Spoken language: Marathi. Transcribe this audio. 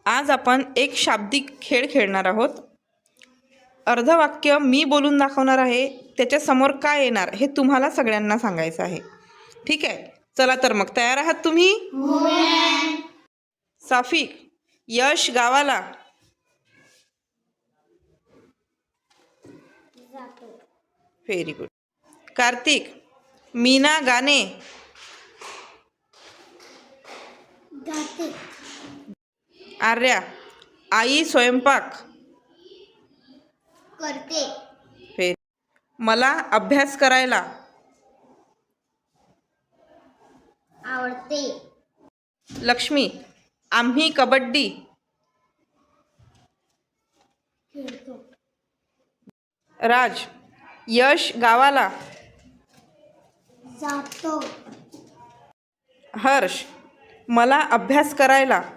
आज आपण एक शाब्दिक खेळ खेळणार आहोत. अर्धवाक्य मी बोलून दाखवणार आहे, त्याच्यासमोर काय येणार हे तुम्हाला सगळ्यांना सांगायचं आहे. ठीक आहे, चला तर मग तयार आहात तुम्ही? साफिक, यश गावाला. Very good. कार्तिक, मीना गाणे. गाते. आर्या, आई स्वयंपाक. करते. व्हेरी. मला अभ्यास करायला. आवडते. लक्ष्मी, आम्ही कबड्डी. खेळतो. राज, यश गावाला. जातो. हर्ष, मला अभ्यास करायला.